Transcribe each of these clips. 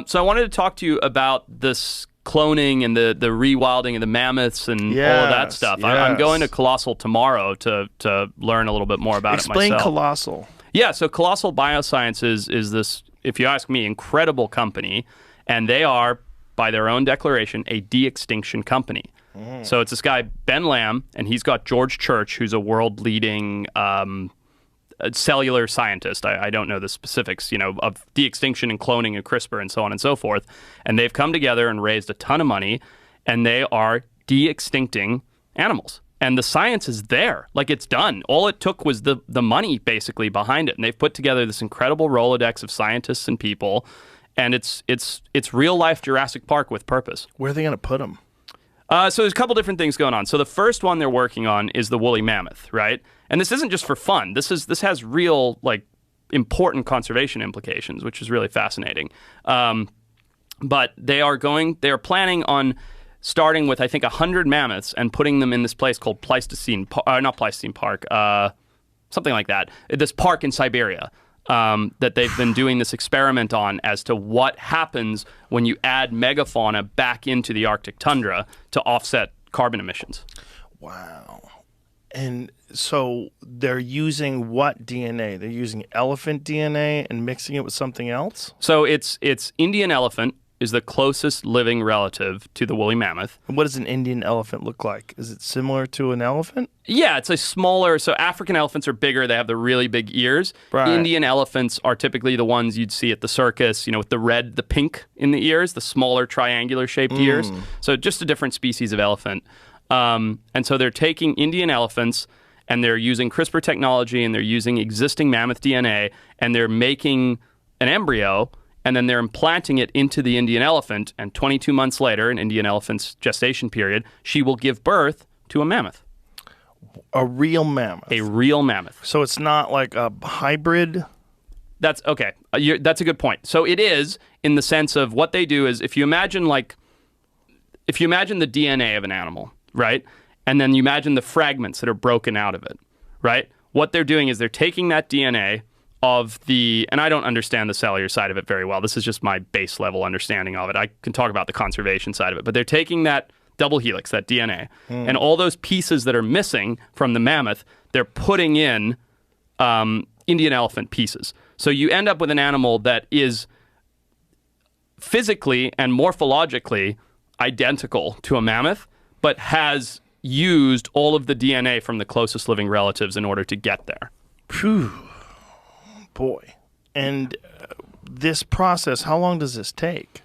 So I wanted to talk to you about this cloning and the rewilding of the mammoths and all of that stuff. I'm going to Colossal tomorrow to learn a little bit more about it myself. Explain Colossal. Yeah, so Colossal Biosciences is this, if you ask me, incredible company, and they are, by their own declaration, a de-extinction company. So it's this guy, Ben Lamb, and he's got George Church, who's a world-leading cellular scientist. I don't know the specifics, of de-extinction and cloning and CRISPR and so on and so forth. And they've come together and raised a ton of money, and they are de-extincting animals. And the science is there. Like, it's done. All it took was the money, basically, behind it. And they've put together this incredible Rolodex of scientists and people, and it's real-life Jurassic Park with purpose. Where are they going to put them? So there's a couple different things going on. So the first one they're working on is the woolly mammoth, right? And this isn't just for fun. This has real, important conservation implications, which is really fascinating. But they are planning on starting with, I think, 100 mammoths and putting them in this place called not Pleistocene Park, something like that. This park in Siberia. That they've been doing this experiment on as to what happens when you add megafauna back into the Arctic tundra to offset carbon emissions. Wow. And so they're using what DNA? They're using elephant DNA and mixing it with something else? So it's Indian elephant is the closest living relative to the woolly mammoth. And what does an Indian elephant look like? Is it similar to an elephant? Yeah, it's a smaller. So African elephants are bigger. They have the really big ears. Right. Indian elephants are typically the ones you'd see at the circus, with the pink in the ears, the smaller triangular shaped ears. So just a different species of elephant. And so they're taking Indian elephants and they're using CRISPR technology and they're using existing mammoth DNA and they're making an embryo. And then they're implanting it into the Indian elephant, and 22 months later, an Indian elephant's gestation period, she will give birth to a mammoth. A real mammoth? A real mammoth. So it's not like a hybrid? That's okay. That's a good point. So it is, in the sense of what they do is, if you imagine the DNA of an animal, right? And then you imagine the fragments that are broken out of it, right? What they're doing is they're taking that DNA and I don't understand the cellular side of it very well. This is just my base level understanding of it. I can talk about the conservation side of it, but they're taking that double helix, that DNA, and all those pieces that are missing from the mammoth, they're putting in Indian elephant pieces. So you end up with an animal that is physically and morphologically identical to a mammoth, but has used all of the DNA from the closest living relatives in order to get there. Phew. Boy. And this process, how long does this take?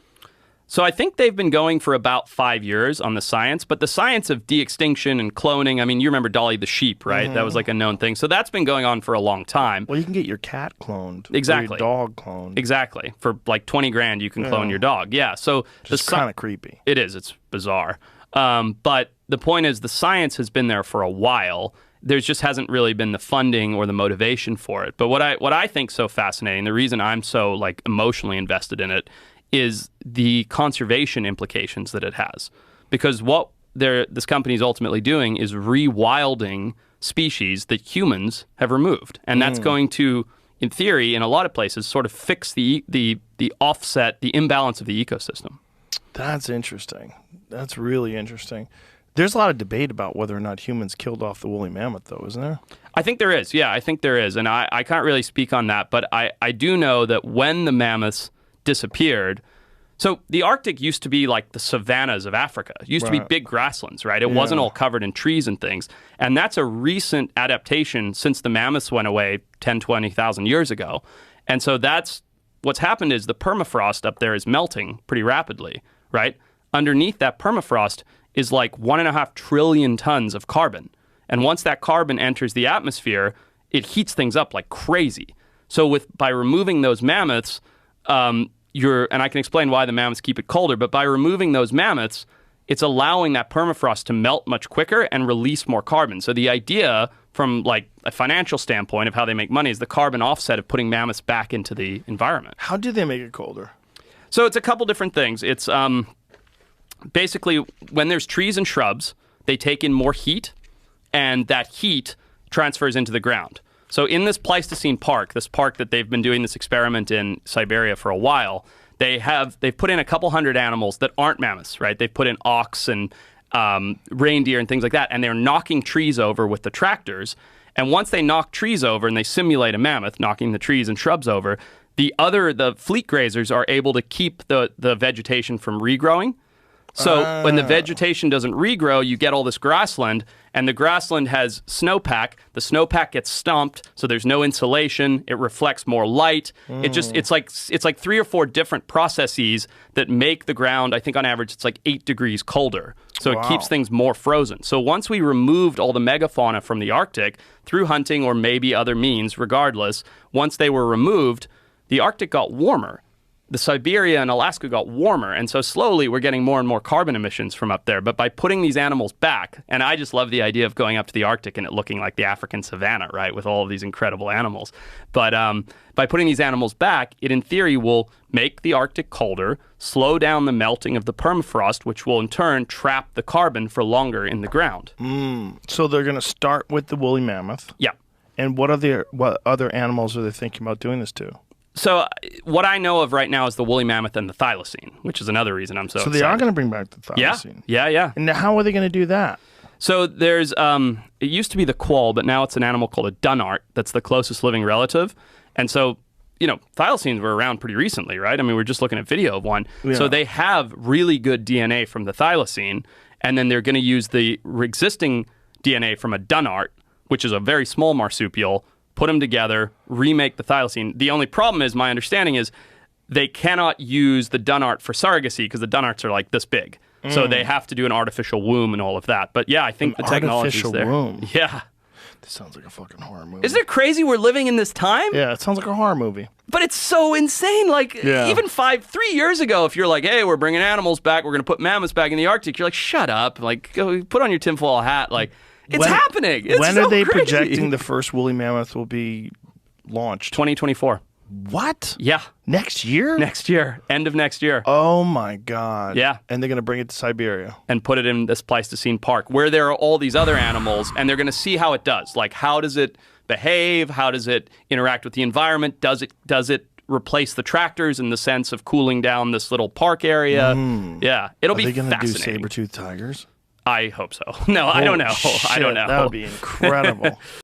So I think they've been going for about 5 years on the science, but the science of de-extinction and cloning, I mean, you remember Dolly the sheep, right? That was like a known thing. So that's been going on for a long time. Well, you can get your cat cloned. Exactly. Or your dog cloned. Exactly. For like 20 grand, you can clone your dog. Yeah. So it's kind of creepy. It is. It's bizarre. But the point is the science has been there for a while. There just hasn't really been the funding or the motivation for it. But what I think so fascinating, the reason I'm so emotionally invested in it, is the conservation implications that it has. Because what this company is ultimately doing is rewilding species that humans have removed, and that's going to, in theory, in a lot of places, sort of fix the offset, the imbalance of the ecosystem. That's interesting. That's really interesting. There's a lot of debate about whether or not humans killed off the woolly mammoth, though, isn't there? I think there is. Yeah, I think there is. And I can't really speak on that, but I do know that when the mammoths disappeared, so the Arctic used to be like the savannas of Africa. It used to be big grasslands, right? It wasn't all covered in trees and things. And that's a recent adaptation since the mammoths went away 10, 20,000 years ago. And so that's what's happened is the permafrost up there is melting pretty rapidly, right? Underneath that permafrost is like 1.5 trillion tons of carbon. And once that carbon enters the atmosphere, it heats things up like crazy. So by removing those mammoths, and I can explain why the mammoths keep it colder, but by removing those mammoths, it's allowing that permafrost to melt much quicker and release more carbon. So the idea from like a financial standpoint of how they make money is the carbon offset of putting mammoths back into the environment. How do they make it colder? So it's a couple different things. It's basically when there's trees and shrubs, they take in more heat, and that heat transfers into the ground. So in this Pleistocene Park, this park that they've been doing this experiment in Siberia for a while, they've put in a couple hundred animals that aren't mammoths, right? They've put in ox and reindeer and things like that, and they're knocking trees over with the tractors. And once they knock trees over and they simulate a mammoth knocking the trees and shrubs over, the fleet grazers are able to keep the vegetation from regrowing. So when the vegetation doesn't regrow, you get all this grassland, and the grassland has snowpack. The snowpack gets stomped, so there's no insulation. It reflects more light. It's like 3 or 4 different processes that make the ground, I think on average, it's like 8 degrees colder. So it keeps things more frozen. So once we removed all the megafauna from the Arctic through hunting or maybe other means, regardless, once they were removed, the Arctic got warmer. The Siberia and Alaska got warmer, and so slowly we're getting more and more carbon emissions from up there. But by putting these animals back, and I just love the idea of going up to the Arctic and it looking like the African savanna, right, with all of these incredible animals. But by putting these animals back, it in theory will make the Arctic colder, slow down the melting of the permafrost, which will in turn trap the carbon for longer in the ground. So they're going to start with the woolly mammoth. Yeah. And what other animals are they thinking about doing this to? So what I know of right now is the woolly mammoth and the thylacine, which is another reason I'm so excited. So they are going to bring back the thylacine. Yeah. And how are they going to do that? So there's, it used to be the quoll, but now it's an animal called a dunnart that's the closest living relative. And so, thylacines were around pretty recently, right? I mean, we're just looking at video of one. Yeah. So they have really good DNA from the thylacine, and then they're going to use the existing DNA from a dunnart, which is a very small marsupial, put them together, remake the thylacine. The only problem is, my understanding is, they cannot use the dunnart for surrogacy because the dunnarts are like this big. So they have to do an artificial womb and all of that. But yeah, I think the technology is there. Artificial womb? Yeah. This sounds like a fucking horror movie. Isn't it crazy we're living in this time? Yeah, it sounds like a horror movie. But it's so insane. Like, even 3 years ago, if you're like, hey, we're bringing animals back, we're going to put mammoths back in the Arctic, you're like, shut up. Like, go put on your tinfoil hat. Like, it's happening. It's when so are they crazy. projecting the first woolly mammoth will be launched? 2024. What? Yeah. Next year? Next year. End of next year. Oh, my God. Yeah. And they're going to bring it to Siberia. And put it in this Pleistocene Park where there are all these other animals, and they're going to see how it does. Like, how does it behave? How does it interact with the environment? Does it replace the tractors in the sense of cooling down this little park area? Yeah. It'll be fascinating. Are they going to do saber-toothed tigers? I hope so. No, I don't know. Shit, I don't know. That would be incredible.